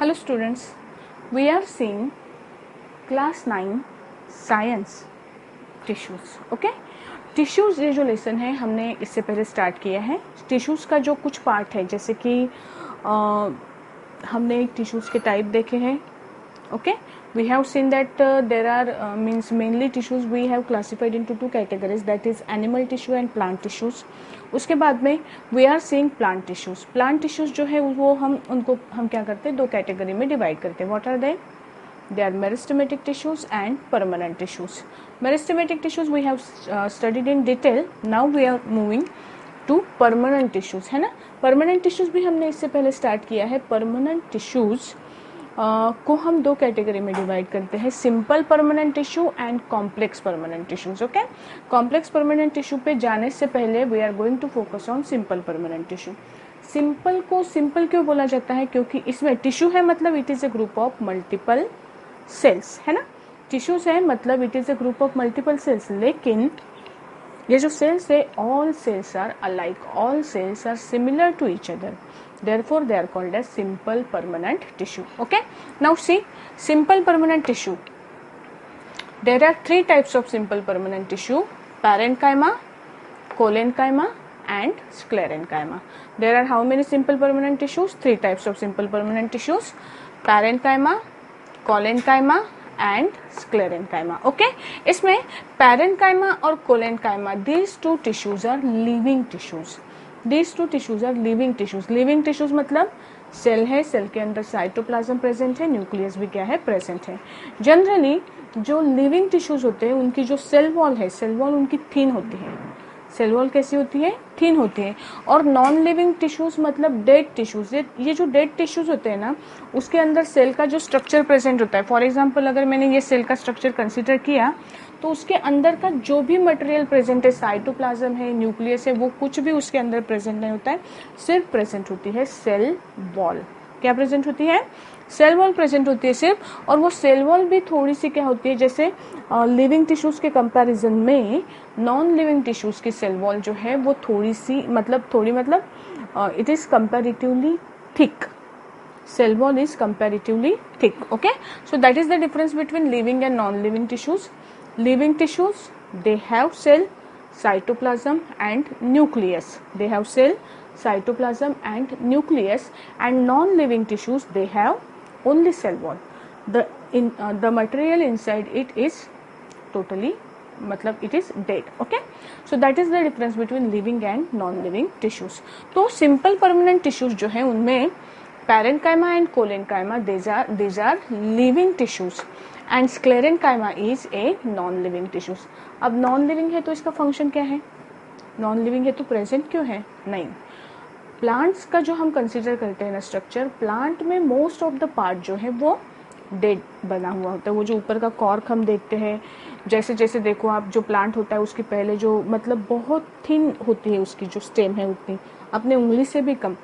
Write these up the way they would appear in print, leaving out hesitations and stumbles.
Hello students, we are seeing class 9 science tissues. Okay? Tissues ये जो lesson है हमने इससे पहले स्टार्ट किया है. टिश्यूज़ का जो कुछ पार्ट है जैसे कि हमने टिश्यूज़ के टाइप देखे हैं. Okay, we have seen that there are means mainly tissues we have classified into two categories, that is animal tissue and plant tissues. उसके बाद में we are seeing plant tissues. Plant tissues जो है वो उनको हम क्या करते हैं, दो कैटेगरी में डिवाइड करते हैं. What are they? They are meristematic tissues and permanent tissues. Meristematic tissues we have studied in detail. Now we are moving to permanent tissues, है ना. Permanent tissues भी हमने इससे पहले स्टार्ट किया है. Permanent tissues को हम दो कैटेगरी में डिवाइड करते हैं, simple permanent tissue and complex permanent tissues. Okay, complex permanent tissue पे जाने से पहले we are going to focus on simple permanent tissue. Simple को सिंपल क्यों बोला जाता है? क्योंकि इसमें टिश्यू है मतलब it is a group of multiple cells, है ना. टिश्यूज है मतलब it is a group of multiple cells. लेकिन ये जो सेल्स है, all cells are alike, all cells are similar to each other. Therefore, they are called as simple permanent tissue. Okay. Now see, simple permanent tissue. There are three types of simple permanent tissue: parenchyma, collenchyma, and sclerenchyma. There are how many simple permanent tissues? Three types of simple permanent tissues: parenchyma, collenchyma, and sclerenchyma. Okay. इसमें parenchyma और collenchyma, these two tissues are living tissues. These two tissues are living tissues. Living tissues मतलब cell है, cell के अंदर cytoplasm present है, nucleus भी क्या है, प्रेजेंट है. जनरली जो लिविंग टिश्यूज होते हैं उनकी जो सेल वॉल है, सेल वॉल उनकी थिन होती है. सेल वॉल कैसी होती है? थिन होती है. और नॉन लिविंग टिश्यूज मतलब डेड टिश्यूज. ये जो डेड टिश्यूज होते हैं ना, उसके अंदर सेल का जो स्ट्रक्चर प्रेजेंट होता है. फॉर एग्जाम्पल अगर मैंने ये सेल का स्ट्रक्चर कंसिडर किया तो उसके अंदर का जो भी मटेरियल प्रेजेंट है, साइटोप्लाज्म है, न्यूक्लियस है, वो कुछ भी उसके अंदर प्रेजेंट नहीं होता है. सिर्फ प्रेजेंट होती है सेल वॉल. क्या प्रेजेंट होती है? सेल वॉल प्रेजेंट होती है सिर्फ. और वो सेल वॉल भी थोड़ी सी क्या होती है, जैसे लिविंग टिश्यूज के कंपैरिजन में नॉन लिविंग टिश्यूज की सेल वॉल जो है वो थोड़ी सी मतलब it is comparatively thick. Cell wall is comparatively thick. Okay, so that is the difference between living and non-living tissues. Living tissues, they have cell, cytoplasm and nucleus. They have cell, cytoplasm and nucleus. And non-living tissues, they have only cell wall. The material inside it is totally मतलब it is dead. Okay, so that is the difference between living and non-living tissues. तो simple permanent tissues जो है उनमें parenchyma and collenchyma, these are living tissues and sclerenchyma is a non-living tissues. अब non-living है तो इसका function क्या है? non-living है तो प्रेजेंट क्यों है? नहीं. प्लांट्स का जो हम कंसिडर करते हैं ना स्ट्रक्चर, प्लांट में मोस्ट ऑफ द पार्ट जो है वो डेड बना हुआ होता है. वो जो ऊपर का कॉर्क हम देखते हैं, जैसे जैसे देखो आप, जो प्लांट होता है उसकी पहले जो मतलब बहुत थिन होती है उसकी जो स्टेम है, उतनी अपने उंगली से भी कम.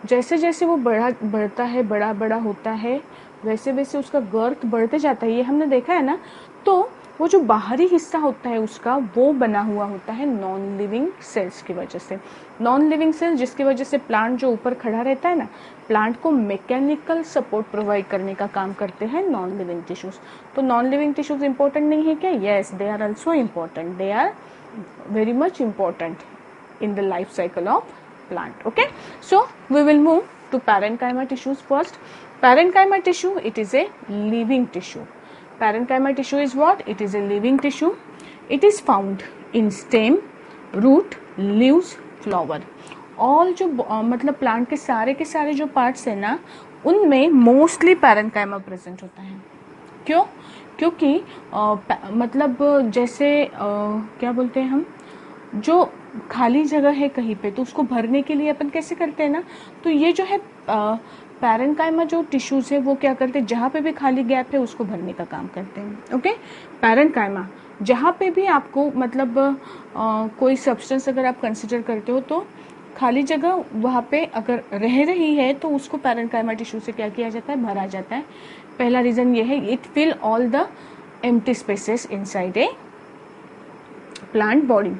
जैसे जैसे वो बढ़ता है, बड़ा होता है, वैसे वैसे उसका गर्थ बढ़ते जाता है. ये हमने देखा है ना. तो वो जो बाहरी हिस्सा होता है उसका, वो बना हुआ होता है नॉन लिविंग सेल्स की वजह से. नॉन लिविंग सेल्स जिसकी वजह से प्लांट जो ऊपर खड़ा रहता है ना, प्लांट को मैकेनिकल सपोर्ट प्रोवाइड करने का काम करते हैं नॉन लिविंग टिश्यूज. तो नॉन लिविंग टिश्यूज इंपॉर्टेंट नहीं है क्या? Yes, they are also important. They are very much important in the life cycle of plant. Okay, so we will move to parenchyma tissues first. Parenchyma tissue, it is a living tissue. Parenchyma tissue is what? It is a living tissue. It is found in stem, root, leaves, flower. all जो मतलब plant के सारे जो parts है ना, उनमें mostly parenchyma present होता है. क्यों? क्योंकि मतलब जैसे क्या बोलते हैं हम, जो खाली जगह है कहीं पे तो उसको भरने के लिए अपन कैसे करते हैं ना, तो ये जो है पैरेनकाइमा जो टिश्यूज है वो क्या करते हैं, जहाँ पे भी खाली गैप है उसको भरने का काम करते हैं. ओके, पैरेनकाइमा जहाँ पे भी आपको मतलब कोई सब्सटेंस अगर आप कंसिडर करते हो तो खाली जगह वहाँ पे अगर रह रही है तो उसको पैरेनकाइमा टिश्यू से क्या किया जाता है, भरा जाता है. पहला रीजन ये है, it fill all the empty spaces inside a plant body.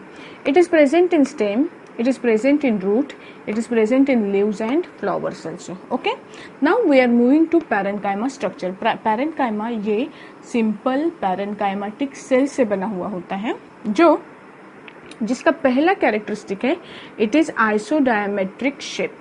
It is present in stem, it is present in root, it is present in leaves and flowers also. Okay, now we are moving to parenchyma structure. parenchyma ये simple parenchymatic cell से बना हुआ होता है, जिसका पहला characteristic है it is isodiametric shape.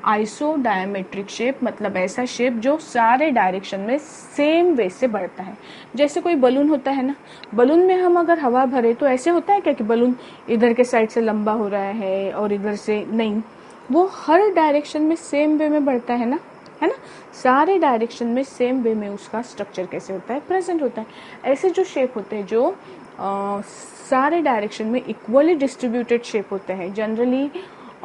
Isodiametric shape मतलब ऐसा शेप जो सारे डायरेक्शन में सेम वे से बढ़ता है. जैसे कोई बलून होता है ना, बलून में हम अगर हवा भरे तो ऐसे होता है क्या कि बलून इधर के साइड से लंबा हो रहा है और इधर से नहीं, वो हर डायरेक्शन में सेम वे में बढ़ता है ना, है ना. सारे डायरेक्शन में सेम वे में उसका स्ट्रक्चर कैसे होता है, प्रेजेंट होता है. ऐसे जो शेप होते हैं जो सारे डायरेक्शन में इक्वली डिस्ट्रीब्यूटेड शेप होते हैं, generally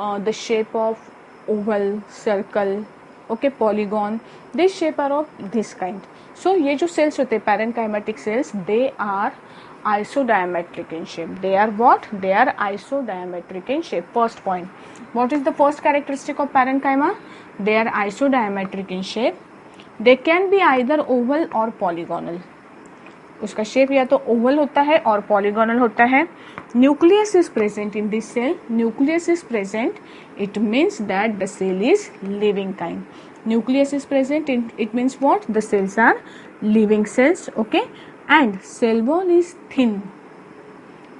the shape of oval, circle, okay, polygon, this shape are of this kind. So ये जो cells होते हैं parenchymatic cells, they are isodiametric in shape. They are what? They are isodiametric in shape. First point. What is the first characteristic of parenchyma? They are isodiametric in shape. They can be either oval or polygonal. उसका shape या तो oval होता है और polygonal होता है. Nucleus is present in this cell. Nucleus is present, it means that the cell is living kind. Nucleus is present, it means what? The cells are living cells. Okay, and cell wall is thin.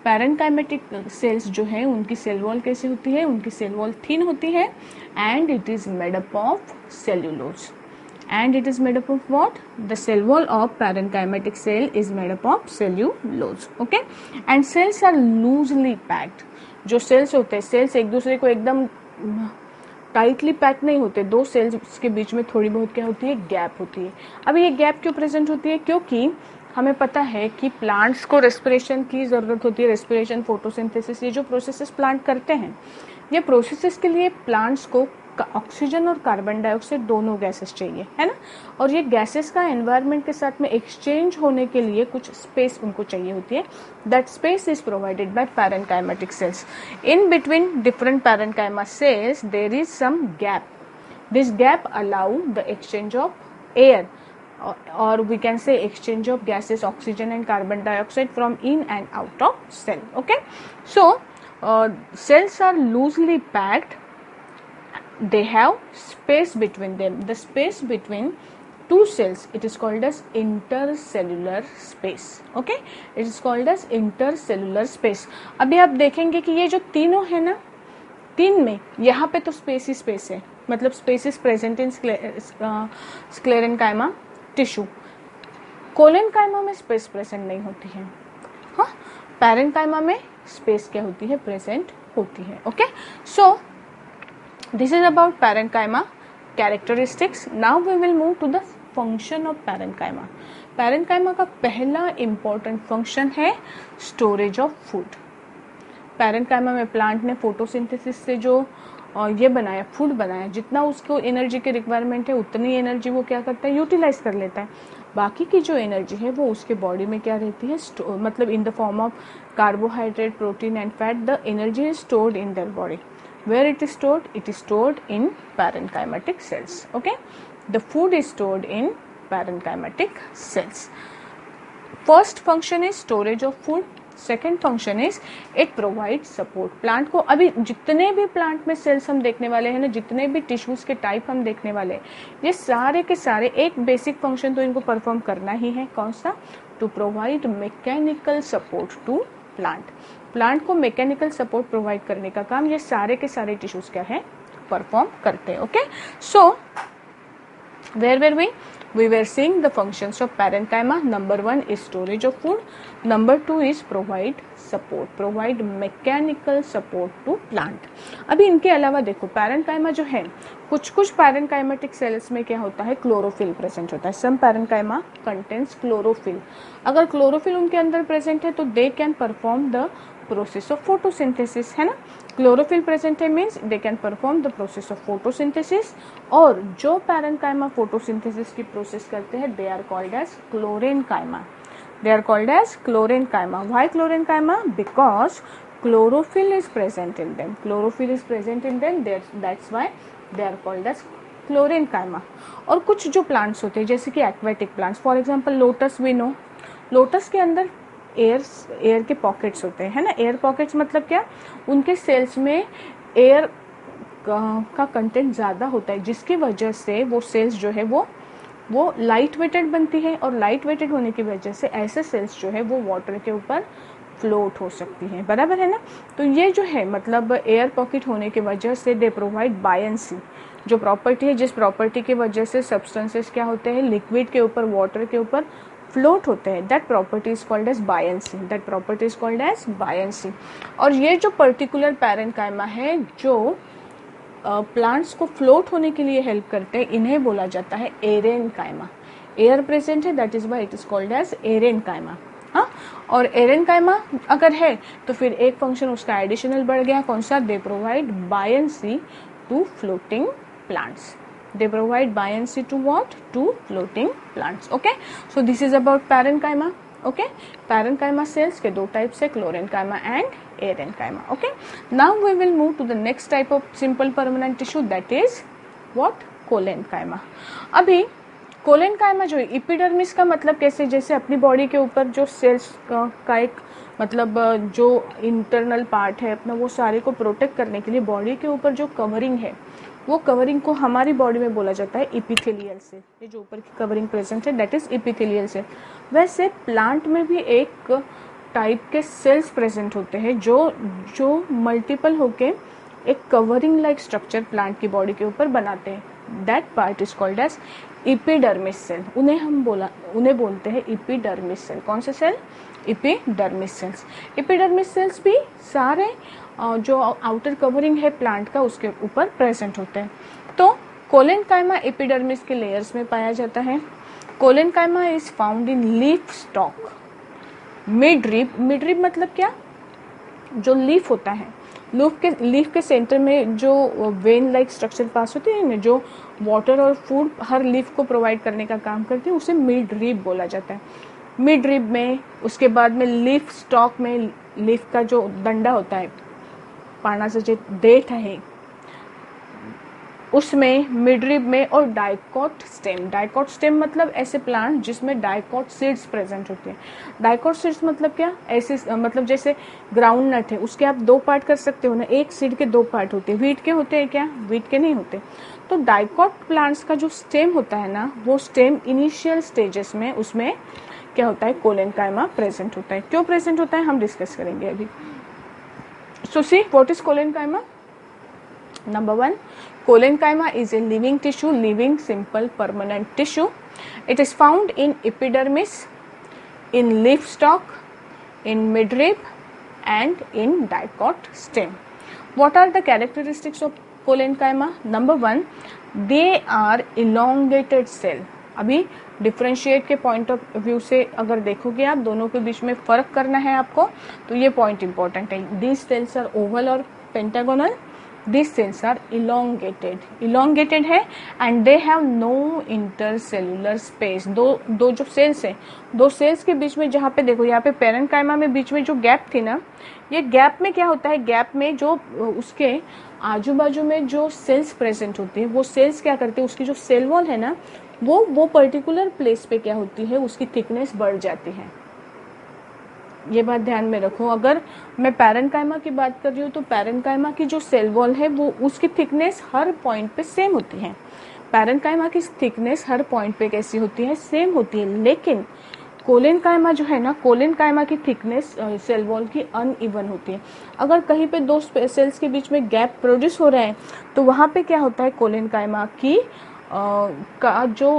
Parenchymatic cells जो है उनकी cell wall कैसे होती है? उनकी cell wall thin होती है and it is made up of cellulose. And it is made up of what? The cell wall of parenchymatic cell is made up of cellulose. Okay, and cells are loosely packed. जो cells होते हैं, cells एक दूसरे को एकदम tightly pack नहीं होते. दो सेल्स के बीच में थोड़ी बहुत क्या होती है? गैप होती है. अब ये गैप क्यों प्रेजेंट होती है? क्योंकि हमें पता है कि प्लांट्स को रेस्पिरेशन की ज़रूरत होती है. रेस्पिरेशन, फोटोसिंथेसिस, ये जो प्रोसेसेस प्लांट करते हैं, ये प्रोसेसेस के लिए प्लांट्स को ऑक्सीजन और कार्बन डाइऑक्साइड दोनों गैसेस चाहिए, है ना. और ये गैसेस का एनवायरनमेंट के साथ में एक्सचेंज होने के लिए कुछ स्पेस उनको चाहिए होती है. That space is provided by parenchymatic cells. In between different parenchyma cells there is some gap. This gap allow the exchange of air or we can say exchange of gases, oxygen and carbon dioxide from in and out of cell. Okay, so cells are loosely packed. They have space between them. The space between two cells, it is called as intercellular space. Okay, it is called as intercellular space. अभी आप देखेंगे कि ये जो तीनों है ना, तीन में यहाँ पे तो स्पेस ही स्पेस है, मतलब space is present in sclerenchyma tissue. Collenchyma में स्पेस प्रेजेंट नहीं होती है. हाँ, पैरेनकाइमा में स्पेस क्या होती है? प्रेजेंट होती है. Okay, so this is about parenchyma characteristics. Now we will move to the function of parenchyma. parenchyma का पहला important function है storage of food. parenchyma में प्लांट ने फोटोसिंथेसिस से जो ये बनाया, फूड बनाया, जितना उसको एनर्जी की रिक्वायरमेंट है उतनी एनर्जी वो क्या करता है? यूटिलाइज कर लेता है. बाकी की जो एनर्जी है वो उसके बॉडी में क्या रहती है? मतलब in the form of carbohydrate, protein and fat. The energy is stored in their body. Where it is stored? It is stored in parenchymatic cells. Okay, the food is stored in parenchymatic cells. First function is storage of food. Second function is it provides support. Plant को अभी जितने भी plant में cells हम देखने वाले हैं ना, जितने भी tissues के type हम देखने वाले हैं, ये सारे के सारे एक basic function तो इनको perform करना ही है. कौन सा? To provide mechanical support to plant. Plant को मैकेनिकल सपोर्ट प्रोवाइड करने का काम ये सारे के सारे टिश्यूज क्या है? परफॉर्म करते हैं. Okay, so where were we were seeing the functions of parenchyma. Number 1 is storage of food. Number 2 is provide support, provide mechanical support to plant. अभी इनके अलावा देखो parenchyma जो है, कुछ कुछ parenchymatic cells में क्या होता है? क्लोरोफिल प्रेजेंट होता है. Some parenchyma contains chlorophyll. अगर क्लोरोफिल उनके अंदर प्रेजेंट है तो they can perform the process of photosynthesis, है ना. क्लोरोफिल प्रेजेंट है means they can perform the process of photosynthesis. और जो पैरेनकाइमा फोटोसिंथेसिस की प्रोसेस करते हैं they are called as chlorenchyma. They are called as chlorenchyma. Why chlorenchyma? Because chlorophyll is present in them. Chlorophyll is present in them. That's why they are called as chlorenchyma. और कुछ जो plants होते हैं जैसे कि aquatic plants, for example lotus, we know lotus के अंदर air के पॉकेट्स होते हैं, है ना। एयर पॉकेट्स मतलब क्या, उनके सेल्स में एयर का कंटेंट ज़्यादा होता है, जिसकी वजह से वो सेल्स जो है वो लाइट वेटेड बनती है, और लाइट वेटेड होने की वजह से ऐसे सेल्स जो है वो वाटर के ऊपर फ्लोट हो सकती हैं, बराबर है ना। तो ये जो है मतलब एयर पॉकेट होने की वजह से दे प्रोवाइड बायंसी, जो प्रॉपर्टी है, जिस प्रॉपर्टी की वजह से सब्सटेंसेस क्या होते हैं, लिक्विड के ऊपर, वाटर के ऊपर फ्लोट होते हैं, that property is called as buoyancy, that property is called as buoyancy. और ये जो पर्टिकुलर पैरेन्काइमा है जो प्लांट्स को फ्लोट होने के लिए हेल्प करते हैं, इन्हें बोला जाता है एरेनकाइमा। एयर प्रेजेंट है, that is why it is called as aerenchyma. हाँ, और एरेनकाइमा अगर है तो फिर एक फंक्शन उसका एडिशनल बढ़ गया, कौन सा, they provide buoyancy to floating plants, they provide buoyancy to what, to floating plants. Okay, so this is about parenchyma. Okay, parenchyma cells के दो types है, chlorenchyma and erenchyma. Okay, now we will move to the next type of simple permanent tissue, that is what, colenchyma. अभी collenchyma जो है, epidermis का मतलब कैसे, जैसे अपनी बॉडी के ऊपर जो सेल्स का एक मतलब जो इंटरनल पार्ट है अपना, वो सारे को प्रोटेक्ट करने के लिए बॉडी के ऊपर जो कवरिंग है, वो कवरिंग को हमारी बॉडी में बोला जाता है इपिथेलियल सेल। ये जो ऊपर की कवरिंग प्रेजेंट है दैट इज इपिथेलियल सेल। वैसे प्लांट में भी एक टाइप के सेल्स प्रेजेंट होते हैं जो मल्टीपल होके एक कवरिंग लाइक स्ट्रक्चर प्लांट की बॉडी के ऊपर बनाते हैं, that part is called as epidermis cell. उन्हें बोलते हैं इपिडर्मिस सेल। कौन से cell, epidermis cells. Epidermis cells भी सारे जो आउटर कवरिंग है प्लांट का उसके ऊपर प्रेजेंट होते हैं। तो कोलेनकाइमा एपिडर्मिस के लेयर्स में पाया जाता है। Collenchyma is found in leaf stock, mid rib मतलब क्या, जो लीफ होता है, लीफ के सेंटर में जो वेन लाइक स्ट्रक्चर पास होती है ना, जो वाटर और फूड हर लीफ को प्रोवाइड करने का काम करती है, उसे मिड रिब बोला जाता है। मिड रिब में, उसके बाद में लीफ स्टॉक में लीफ का जो डंडा होता है, पानाचं जे देठ आहे उसमें, मिडरिब में, और डाइकॉट स्टेम मतलब ऐसे प्लांट जिसमें डाइकॉट सीड्स प्रेजेंट होते हैं। डाइकॉट सीड्स मतलब क्या, ऐसे मतलब जैसे ग्राउंड नट है, उसके आप दो पार्ट कर सकते हो ना, एक सीड के दो पार्ट होते हैं। व्हीट के होते हैं क्या, व्हीट के नहीं होते। तो डाइकॉट प्लांट्स का जो स्टेम होता है ना, वो स्टेम इनिशियल स्टेजेस में उसमें क्या होता है, कोलेनकाइमा प्रेजेंट होता है। क्यों प्रेजेंट होता है हम डिस्कस करेंगे अभी। So see what is colenchyma? Number 1, colenchyma is a living tissue, living simple permanent tissue. It is found in epidermis, in leaf stalk, in midrib and in dicot stem. What are the characteristics of colenchyma? Number 1, they are elongated cell. अभी differentiate के point of view से अगर देखोगे आप, दोनों के बीच में फर्क करना है आपको, तो ये पॉइंट इंपॉर्टेंट है। दीज सेल्स आर ओवल और pentagonal, these cells are elongated है and they have no intercellular space. दो जो सेल्स है, दो सेल्स के बीच में, जहाँ पे देखो यहाँ पे पेरेन्काइमा में बीच में जो गैप थी ना, ये गैप में क्या होता है, गैप में जो उसके आजू बाजू में जो सेल्स प्रेजेंट होती है, वो सेल्स क्या करते हैं, उसकी जो सेल वॉल है ना, वो पर्टिकुलर प्लेस पे क्या होती है, उसकी थिकनेस बढ़ जाती है। ये बात ध्यान में रखो। अगर मैं पैरेन्काइमा की बात कर रही हूँ तो पैरेन्काइमा की जो सेल वॉल है वो उसकी थिकनेस हर पॉइंट पे सेम होती है। पैरेन्काइमा की थिकनेस हर पॉइंट पे कैसी होती है, सेम होती है। लेकिन कोलेनकाइमा जो है ना, कोलेनकाइमा की थिकनेस सेल वॉल की अनइवन होती है। अगर कहीं पे दो सेल्स के बीच में गैप प्रोड्यूस हो रहा है तो वहाँ पे क्या होता है, कोलेनकाइमा की का जो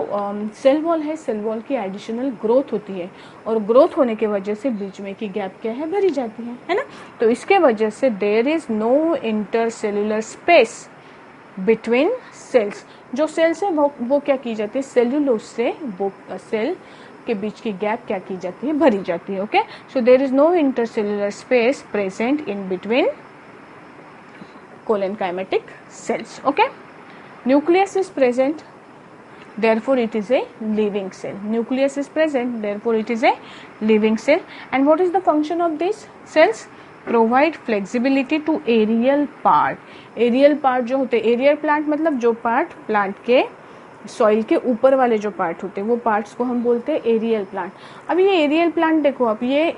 सेल वॉल है, सेल वॉल की एडिशनल ग्रोथ होती है, और ग्रोथ होने के वजह से बीच में की गैप क्या है, भरी जाती है ना। तो इसके वजह से there is no intercellular space between cells. जो सेल्स है वो क्या की जाती है, सेल्यूलोज से वो सेल के बीच की गैप क्या की जाती है, भरी जाती है। Okay, so there is no intercellular space present in between collenchymatic cells. Okay, nucleus is present, therefore it is a living cell. Nucleus is present, therefore it is a living cell. And what is the function of these cells? Provide flexibility to aerial part. Aerial part जो होते हैं, aerial plant मतलब जो part plant के soil के ऊपर वाले जो पार्ट होते हैं वो पार्ट्स को हम बोलते हैं एरियल प्लांट। अब ये एरियल प्लांट देखो, अब ये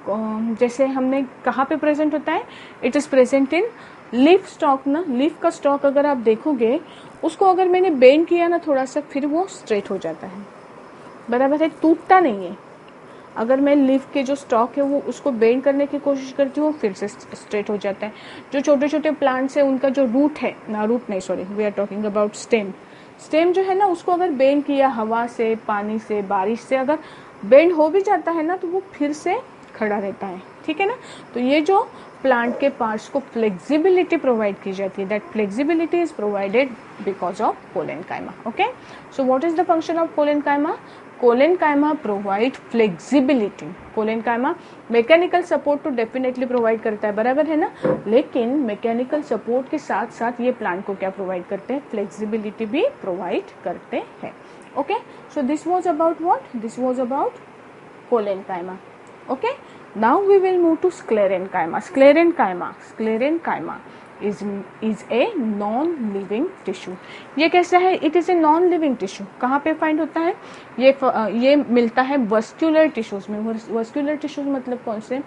जैसे हमने कहाँ पे प्रेजेंट होता है, it is present in leaf stock ना। लीफ का स्टॉक अगर आप देखोगे उसको अगर मैंने बेंड किया ना थोड़ा सा, फिर वो स्ट्रेट हो जाता है, बराबर है, टूटता नहीं है। अगर मैं लीफ के जो स्टॉक है वो उसको बेंड करने की कोशिश करती हूँ फिर से स्ट्रेट हो जाता है। जो छोटे छोटे प्लांट्स है उनका जो रूट है ना, रूट नहीं sorry, we are talking about stem. Stem जो है ना उसको अगर बेंड किया हवा से, पानी से, बारिश से अगर बेंड हो भी जाता है ना तो वो फिर से खड़ा रहता है, ठीक है ना। तो ये जो प्लांट के पार्ट्स को फ्लेक्सिबिलिटी प्रोवाइड की जाती है, that flexibility is provided because of collenchyma. Okay, so what is the function of collenchyma? Collenchyma provide flexibility. Collenchyma mechanical support तो डेफिनेटली प्रोवाइड करता है, बराबर है ना, लेकिन मैकेनिकल सपोर्ट के साथ साथ ये प्लांट को क्या प्रोवाइड करते हैं? फ्लेक्सिबिलिटी भी प्रोवाइड करते हैं। Okay, so this was about what? This was about collenchyma. Okay, now we will move to sclerenchyma. Sclerenchyma is a non-living tissue. ये कैसा है? It is a non-living tissue. कहाँ पे फाइंड होता है? ये मिलता है वस्क्यूलर टिश्यूज में। वस्क्यूलर टिश्यूज मतलब कौन से?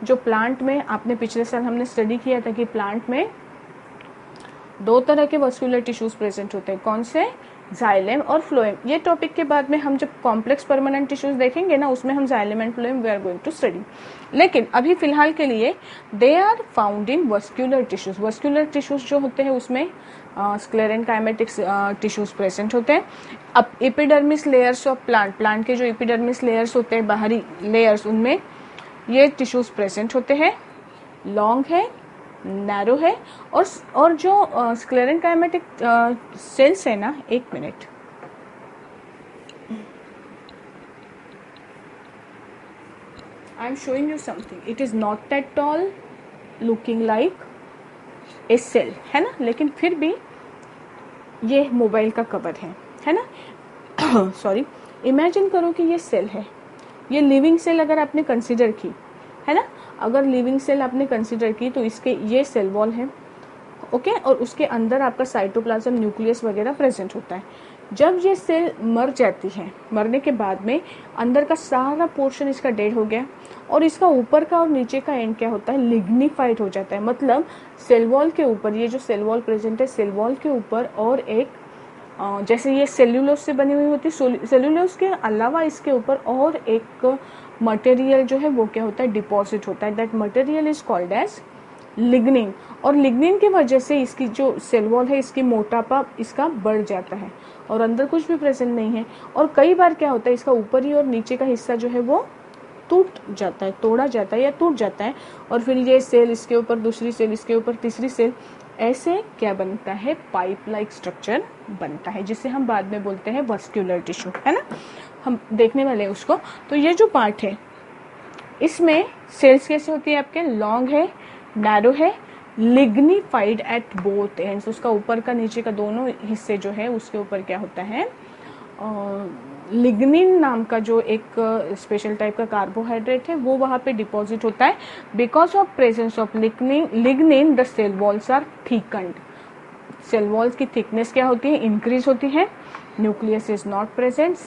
जो प्लांट में, आपने पिछले साल हमने स्टडी किया था कि प्लांट में दो तरह के वस्क्यूलर टिश्यूज प्रेजेंट होते हैं। कौन से? जाइलेम और फ्लोएम। ये टॉपिक के बाद में हम जब कॉम्प्लेक्स परमानेंट टिश्यूज देखेंगे ना, उसमें हम xylem and phloem we are going to study. लेकिन अभी फिलहाल के लिए they are found in vascular tissues. Vascular tissues जो होते हैं उसमें स्क्लेरेनकाइमेटिक टिश्यूज प्रेजेंट होते हैं। अब एपिडर्मिस लेयर्स ऑफ प्लांट के जो एपिडर्मिस लेयर्स होते हैं, बाहरी लेयर्स, उनमें ये टिश्यूज प्रेजेंट होते हैं। लॉन्ग है, नैरो है, और जो स्क्लेरेनकाइमेटिक सेल्स है ना, एक minute, I am showing you something. It is not at all looking like a cell, है ना, लेकिन फिर भी ये मोबाइल का कवर है ना। सॉरी, इमेजिन करो कि ये सेल है, ये लिविंग सेल अगर आपने कंसिडर की, है ना, अगर लिविंग सेल आपने कंसिडर की तो इसके ये सेल वॉल है, ओके, और उसके अंदर आपका साइटोप्लाज्म, न्यूक्लियस वगैरह प्रेजेंट होता है। जब ये सेल मर जाती है, मरने के बाद में अंदर का सारा पोर्शन इसका डेड हो गया और इसका ऊपर का और नीचे का एंड क्या होता है? लिग्निफाइड हो जाता है। मतलब सेल वॉल के ऊपर, ये जो सेल वॉल प्रेजेंट है, सेल वॉल के ऊपर और एक जैसे ये सेल्यूलोज से बनी हुई होती है, सेल्यूलोज के अलावा इसके ऊपर और एक मटेरियल जो है वो क्या होता है? डिपॉजिट होता है। That material is called as lignin. और लिग्निन की वजह से इसकी जो सेल वॉल है, इसकी मोटापा इसका बढ़ जाता है और अंदर कुछ भी प्रेजेंट नहीं है। और कई बार क्या होता है, इसका ऊपरी और नीचे का हिस्सा जो है वो टूट जाता है, तोड़ा जाता है या टूट जाता है, और फिर ये सेल इसके ऊपर, दूसरी सेल इसके ऊपर, तीसरी सेल, ऐसे क्या बनता है? पाइप लाइक स्ट्रक्चर बनता है, जिसे हम बाद में बोलते हैं वस्क्यूलर टिश्यू, है ना, हम देखने वाले हैं उसको। तो ये जो पार्ट है इसमें सेल्स कैसे होती है आपके? लॉन्ग है, नैरो है, लिग्निफाइड एट बोथ एंड्स। उसका ऊपर का नीचे का दोनों हिस्से जो है उसके ऊपर क्या होता है? लिग्निन नाम का जो एक स्पेशल टाइप का कार्बोहाइड्रेट है वो वहाँ पे डिपॉजिट होता है। Because of presence of lignin the cell walls are thickened. Cell walls की थिकनेस क्या होती है? इंक्रीज होती है। Nucleus is not present,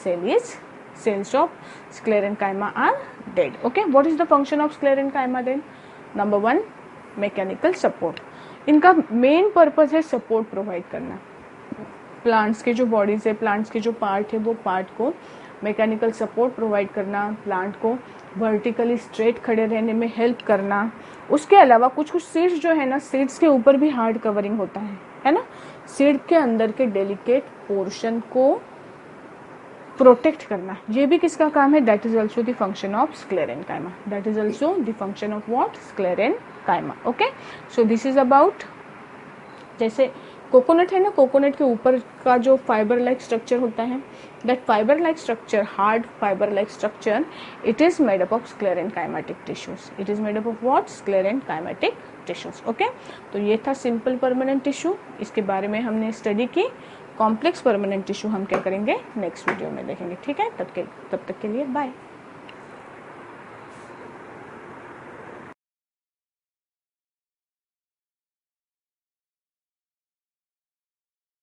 cells of sclerenchyma are dead. Okay, what is the function of sclerenchyma then? Number 1, mechanical support. इनका main purpose है support provide करना। Plants के जो बॉडीज है, प्लांट्स के जो पार्ट है, वो पार्ट को मैकेनिकल सपोर्ट प्रोवाइड करना, प्लांट को वर्टिकली स्ट्रेट खड़े रहने में हेल्प करना। उसके अलावा कुछ कुछ सीड्स जो है ना, सीड्स के ऊपर भी हार्ड कवरिंग होता है ना, सीड के अंदर के डेलिकेट पोर्शन को प्रोटेक्ट करना, ये भी किसका काम है? That is also the function of sclerenchyma. That is also the function of what? Sclerenchyma. Okay, so this is about, जैसे कोकोनट है ना, कोकोनट के ऊपर का जो फाइबर लाइक स्ट्रक्चर होता है, that fibre like structure, hard fibre like structure, it is made up of sclerenchymatic tissues. It is made up of what? Sclerenchymatic tissues. Okay, तो ये था सिंपल परमानेंट टिश्यू, इसके बारे में हमने स्टडी की। कॉम्प्लेक्स परमानेंट टिश्यू हम क्या करेंगे? नेक्स्ट वीडियो में देखेंगे, ठीक है। तब तक के लिए बाय।